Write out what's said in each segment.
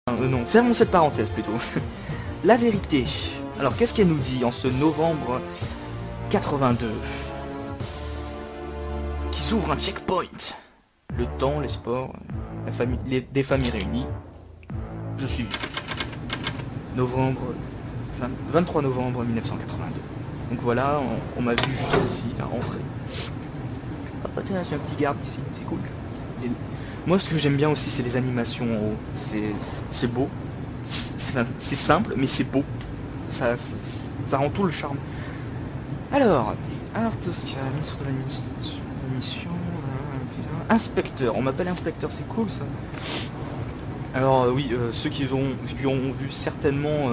Non, fermons cette parenthèse plutôt. La vérité. Alors, qu'est-ce qu'elle nous dit en ce novembre 82? Qu'ils ouvrent un checkpoint. Le temps, les sports, la famille, des familles réunies. Je suis visé. Novembre, 23 novembre 1982. Donc voilà, on m'a vu juste ici, à rentrer. Ah tiens, j'ai un petit garde ici, c'est cool. Et moi, ce que j'aime bien aussi, c'est les animations en haut. C'est beau. C'est simple, mais c'est beau. Ça rend tout le charme. Alors, Tosca, ministre de la mission, inspecteur. On m'appelle inspecteur, c'est cool ça. Alors oui, ceux qui ont vu certainement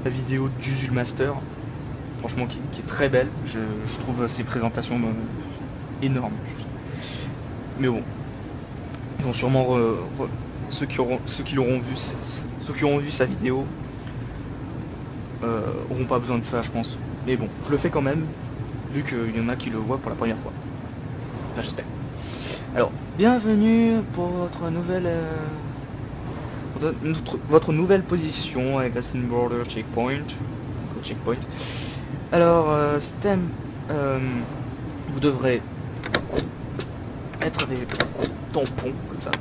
la vidéo d'Usul Master, franchement qui est très belle. Je trouve ses présentations énormes. Mais bon, ils vont sûrement ceux qui auront vu sa vidéo auront pas besoin de ça, je pense. Mais bon, je le fais quand même, vu qu'il y en a qui le voient pour la première fois. Enfin, j'espère. Alors, bienvenue pour votre nouvelle position avec la Steam Border Checkpoint. Alors, STEM, vous devrez mettre des tampons comme ça.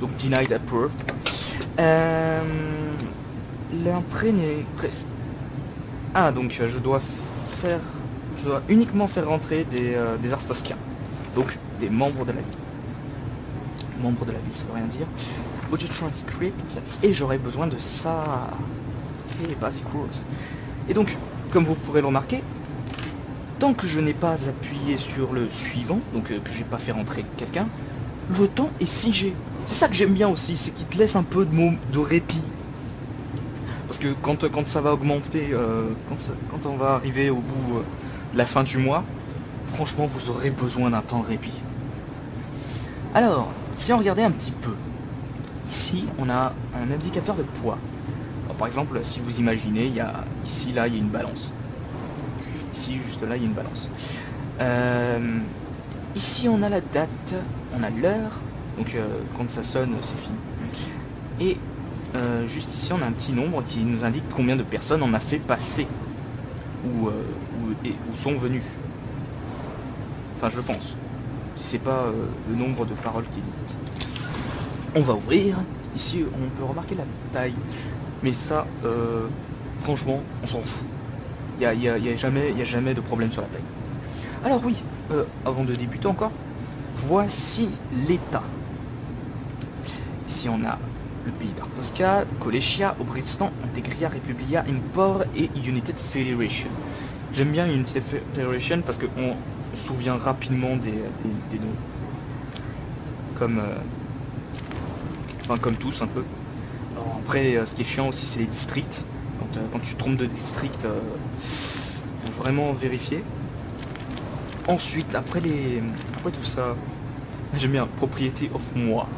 Donc, denied approved. L'entrée n'est presque. Ah, donc je dois uniquement faire rentrer des Arstoskiens. Donc, des membres de la ville. Membres de la ville, ça veut rien dire. Audio transcript, et j'aurai besoin de ça. Ok, basic rules. Et donc, comme vous pourrez le remarquer, tant que je n'ai pas appuyé sur le suivant, donc que j'ai pas fait rentrer quelqu'un, le temps est figé. C'est ça que j'aime bien aussi, c'est qu'il te laisse un peu de répit. Parce que quand ça va augmenter, quand on va arriver au bout de la fin du mois, franchement vous aurez besoin d'un temps de répit. Alors, si on regardait un petit peu, ici on a un indicateur de poids. Alors, par exemple, si vous imaginez, il y a ici, là, il y a une balance. Ici, juste là, il y a une balance. Ici, on a la date, on a l'heure, donc quand ça sonne, c'est fini. Et juste ici, on a un petit nombre qui nous indique combien de personnes on a fait passer ou sont venues. Enfin, je pense. Si c'est pas le nombre de paroles qui est dit. On va ouvrir. Ici, on peut remarquer la taille. Mais ça, franchement, on s'en fout. Il n'y a jamais de problème sur la taille. Alors oui, avant de débuter encore, voici l'état. Ici, on a le pays d'Artosca, Kolechia, Obristan, Integria, Republia, Impor et United Federation. J'aime bien United Federation parce qu'on se souvient rapidement des noms. Comme tous un peu. Alors après, ce qui est chiant aussi, c'est les districts. Quand tu trompes de district, faut vraiment vérifier. Ensuite, après tout ça, j'aime bien propriété of moi.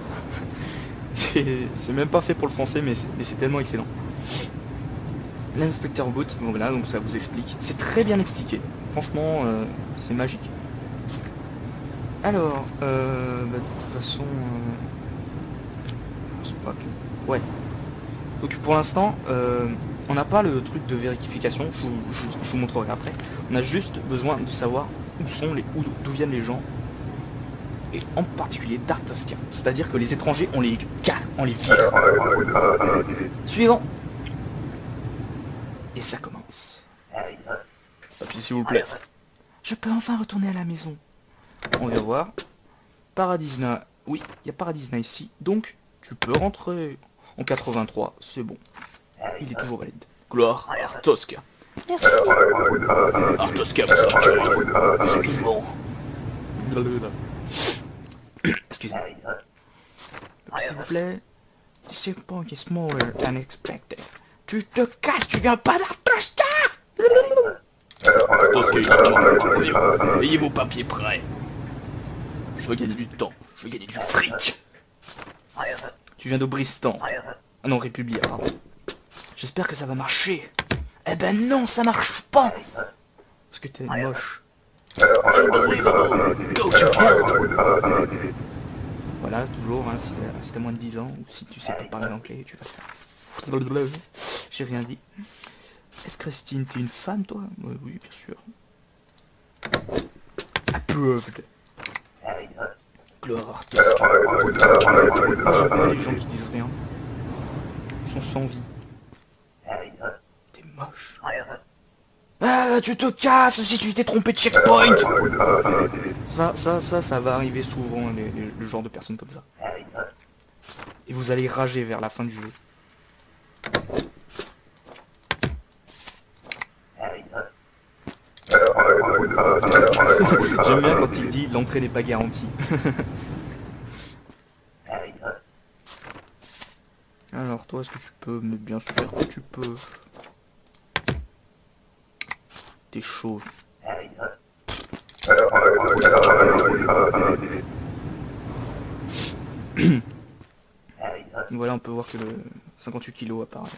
C'est même pas fait pour le français, mais c'est tellement excellent. L'inspecteur boot, bon, voilà, donc ça vous explique. C'est très bien expliqué. Franchement, c'est magique. Alors, de toute façon, je pense pas que... Ouais. Donc pour l'instant, on n'a pas le truc de vérification. Je vous montrerai après. On a juste besoin de savoir d'où viennent les gens. Et en particulier d'Artosca. C'est-à-dire que les étrangers, on les vire. Suivant. Et ça commence. Appuyez s'il vous plaît. Je peux enfin retourner à la maison. On va voir. Paradisna. Oui, il y a Paradisna ici. Donc, tu peux rentrer en 83. C'est bon. Il est toujours valide. Gloire à Artosca. Merci. Artosca vous accueille. Vivement. Excusez-moi. S'il vous plaît. C'est pas smaller than expected. Tu te casses, tu viens pas d'Artosca. Artosca, il est ayez vos papiers prêts. Je veux gagner du temps. Je veux gagner du fric. Tu viens d'Obristan. Ah non, Républia, pardon. J'espère que ça va marcher. Eh ben non, ça marche pas. Parce que t'es moche. Unbelievable. Go to hell. Voilà, toujours, hein, si t'as moins de 10 ans, ou si tu sais pas parler anglais, tu vas faire... J'ai rien dit. Est-ce Christine, t'es une femme, toi? Oui, bien sûr. Approved. Gloire artistique. Moi, j'aime pas les gens qui disent rien. Ils sont sans vie. T'es moche. Ah, tu te casses si tu t'es trompé de checkpoint. Ça va arriver souvent, le genre de personnes comme ça. Et vous allez rager vers la fin du jeu. J'aime bien quand il dit l'entrée n'est pas garantie. Alors toi, est-ce que tu peux? Mais bien sûr que tu peux. T'es chaud. Voilà, on peut voir que le 58 kg apparaît.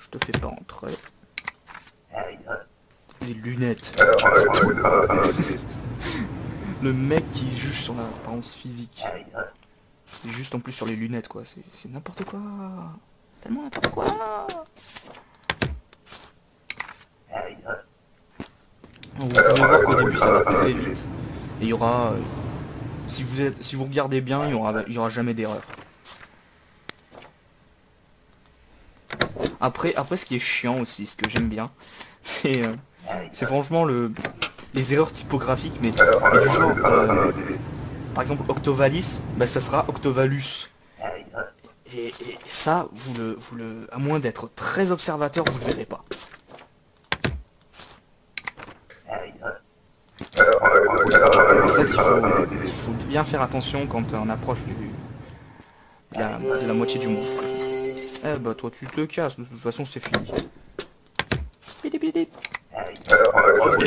Je te fais pas entrer. Les lunettes. Le mec qui juge sur l'apparence physique. Et juste en plus sur les lunettes, quoi. C'est n'importe quoi. Tellement n'importe quoi. Vous pouvez voir qu'au début ça va très vite. Et il y aura... si vous regardez bien, il y aura jamais d'erreur. Après, ce qui est chiant aussi, ce que j'aime bien, c'est franchement les erreurs typographiques, mais du genre, par exemple, Octovalis, bah, ça sera Octovalus. Et ça, à moins d'être très observateur, vous le verrez pas. C'est pour ça qu'il faut bien faire attention quand on approche de la moitié du monde. Eh bah toi tu te casses, de toute façon c'est fini. Revenez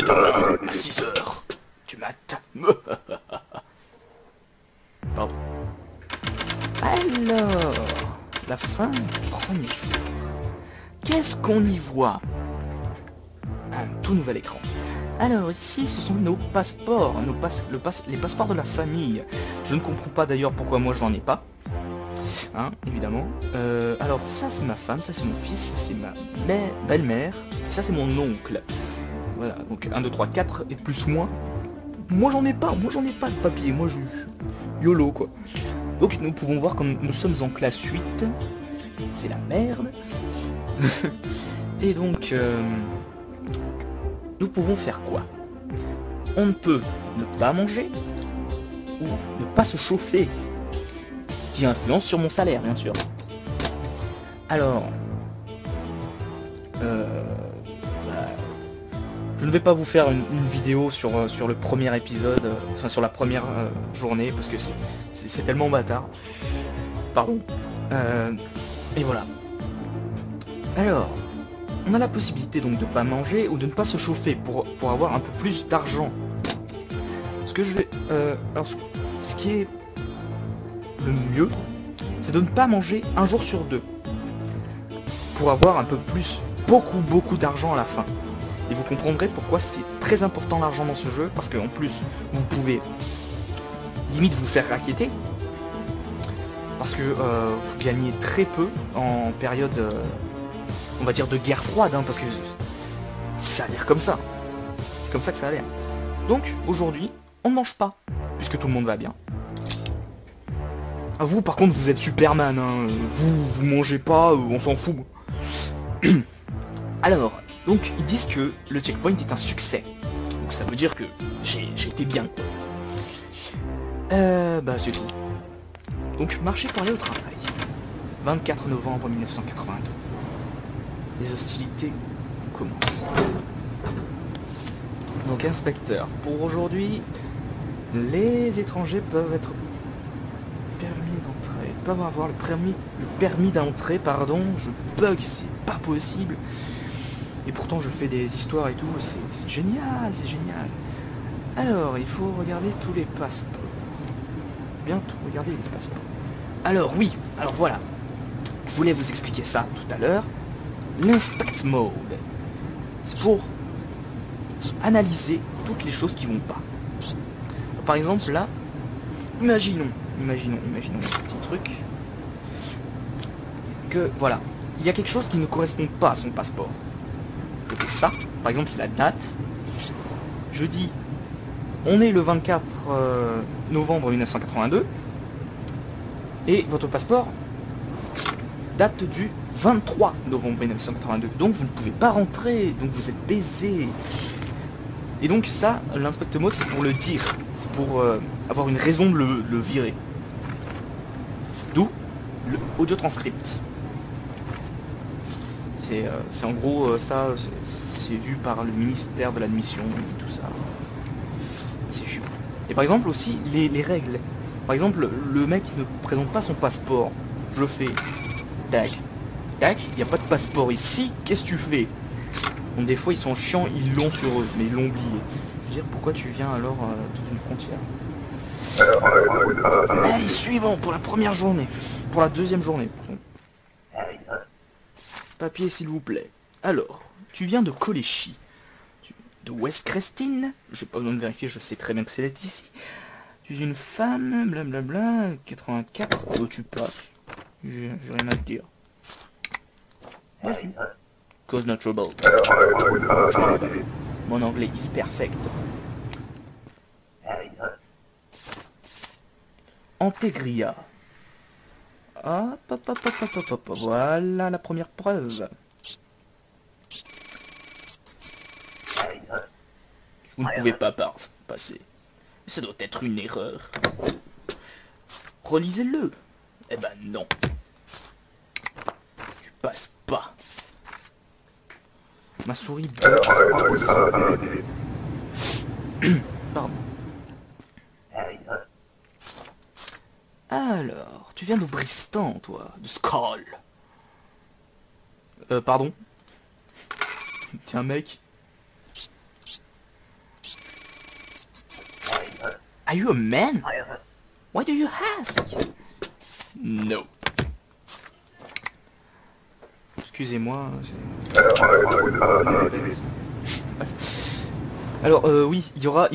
demain à 6 h du matin. Pardon. Alors, la fin du premier jour. Qu'est-ce qu'on y voit? Un tout nouvel écran. Alors ici ce sont nos passeports, les passeports de la famille. Je ne comprends pas d'ailleurs pourquoi moi je n'en ai pas. Hein, évidemment. Alors ça c'est ma femme, ça c'est mon fils, ça c'est ma belle-mère, ça c'est mon oncle. Voilà, donc 1, 2, 3, 4 et plus moi. Moi j'en ai pas de papier, moi je YOLO quoi. Donc nous pouvons voir comme nous sommes en classe 8. C'est la merde. Et donc nous pouvons faire quoi? On ne peut ne pas manger ou ne pas se chauffer, qui influence sur mon salaire bien sûr. Alors je ne vais pas vous faire une vidéo sur le premier épisode, enfin sur la première journée, parce que c'est tellement bâtard. Pardon. Et voilà. Alors, on a la possibilité donc de ne pas manger ou de ne pas se chauffer pour avoir un peu plus d'argent. Ce que je vais... alors, ce qui est le mieux, c'est de ne pas manger un jour sur 2. Pour avoir un peu plus, beaucoup d'argent à la fin. Et vous comprendrez pourquoi c'est très important l'argent dans ce jeu, parce qu'en plus, vous pouvez limite vous faire racketter. Parce que vous gagnez très peu en période, on va dire, de guerre froide, hein, parce que ça a l'air comme ça. C'est comme ça que ça a l'air. Donc, aujourd'hui, on ne mange pas, puisque tout le monde va bien. Vous, par contre, vous êtes Superman, hein. Vous mangez pas, on s'en fout. Alors, donc, ils disent que le checkpoint est un succès. Donc, ça veut dire que j'ai été bien. Bah, c'est tout. Donc, marcher pour aller au travail. 24 novembre 1982. Les hostilités commencent. Donc, inspecteur, pour aujourd'hui, les étrangers peuvent être permis d'entrée. Peuvent avoir le permis d'entrée, pardon. Je bug, c'est pas possible. Et pourtant, je fais des histoires et tout. C'est génial, c'est génial. Alors, il faut regarder tous les passeports. Bientôt regarder les passeports. Alors oui, alors voilà. Je voulais vous expliquer ça tout à l'heure. L'inspect mode. C'est pour analyser toutes les choses qui vont pas. par exemple, là, imaginons un petit truc. Que, voilà, il y a quelque chose qui ne correspond pas à son passeport. Je fais ça, par exemple, c'est la date. Je dis, on est le 24 novembre 1982. Et votre passeport date du 23 novembre 1982. Donc vous ne pouvez pas rentrer, donc vous êtes baisé. Et donc ça, l'inspecteur mode, c'est pour le dire. C'est pour avoir une raison de le virer. D'où le audio transcript. C'est en gros ça, c'est vu par le ministère de l'admission, tout ça. C'est chiant. Et par exemple aussi, les règles. Par exemple, le mec ne présente pas son passeport. Je fais... Tac. Tac, il n'y a pas de passeport ici, qu'est-ce que tu fais? Bon, des fois ils sont chiants, ils l'ont sur eux, mais ils l'ont oublié. Je veux dire, pourquoi tu viens alors toute une frontière? Allez, suivant pour la première journée. Pour la deuxième journée, pardon. Papier, s'il vous plaît. Alors, tu viens de Coléchy. De West Crestin. J'ai pas besoin de vérifier, je sais très bien que c'est ici. Tu es une femme, blablabla, 84. Oh, tu passes. J'ai rien à te dire. Vas-y. Cause no trouble. Mon anglais is perfect. Antegria. Hop, hop, hop, hop, hop, hop. Voilà la première preuve. Vous ne pouvez pas passer. Ça doit être une erreur. Relisez-le. Eh ben non. Tu passes pas. Ma souris bug, c'est pas possible. Pardon. Alors, tu viens de Bristan, toi, de Skull. Pardon. Tiens, mec. Are you a man? Why do you ask? No. Excusez-moi. Alors, oui, il y aura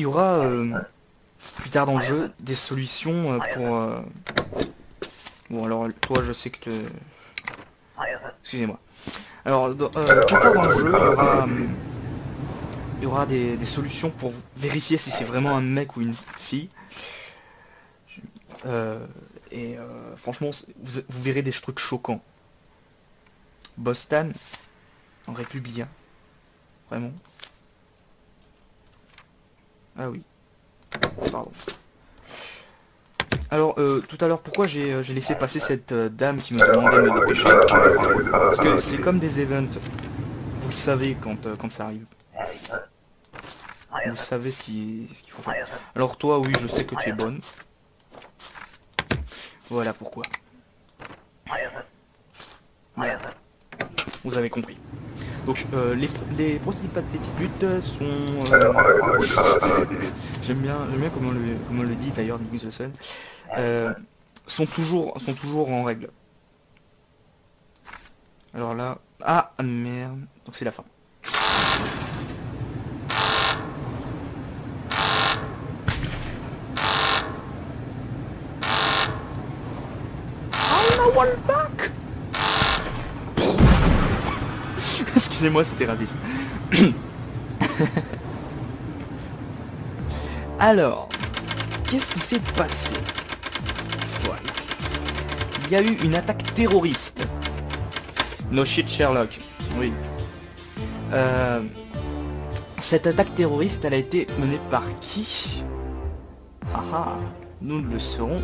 plus tard dans le jeu des solutions pour... Bon, alors, toi, je sais que tu... Excusez-moi. Alors, plus tard dans le jeu, il y aura des solutions pour vérifier si c'est vraiment un mec ou une fille. Franchement, vous verrez des trucs choquants. Boston, en Républicain. Vraiment. Ah oui. Pardon. Alors, tout à l'heure, pourquoi j'ai laissé passer cette dame qui me demandait de me dépêcher? Parce que c'est comme des events. Vous le savez quand ça arrive. Vous savez ce qu'il faut faire. Alors toi, oui, je sais que tu es bonne. Voilà pourquoi. Voilà. Vous avez compris. Donc les prostituées sont... J'aime bien comment le dit d'ailleurs Nick Nicholson. Sont toujours en règle. Alors là... Ah merde. Donc c'est la fin. Back. Excusez-moi, c'était raciste. Alors, qu'est-ce qui s'est passé? Voilà. Il y a eu une attaque terroriste. No shit Sherlock. Oui. Cette attaque terroriste, elle a été menée par qui? Ah, nous le saurons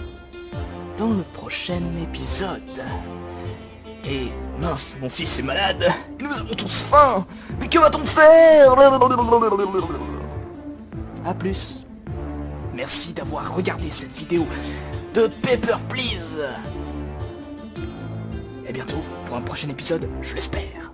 dans le prochain épisode. Et mince, mon fils est malade. Et nous avons tous faim. Mais que va-t-on faire? A plus. Merci d'avoir regardé cette vidéo de Paper Please. Et bientôt pour un prochain épisode, je l'espère.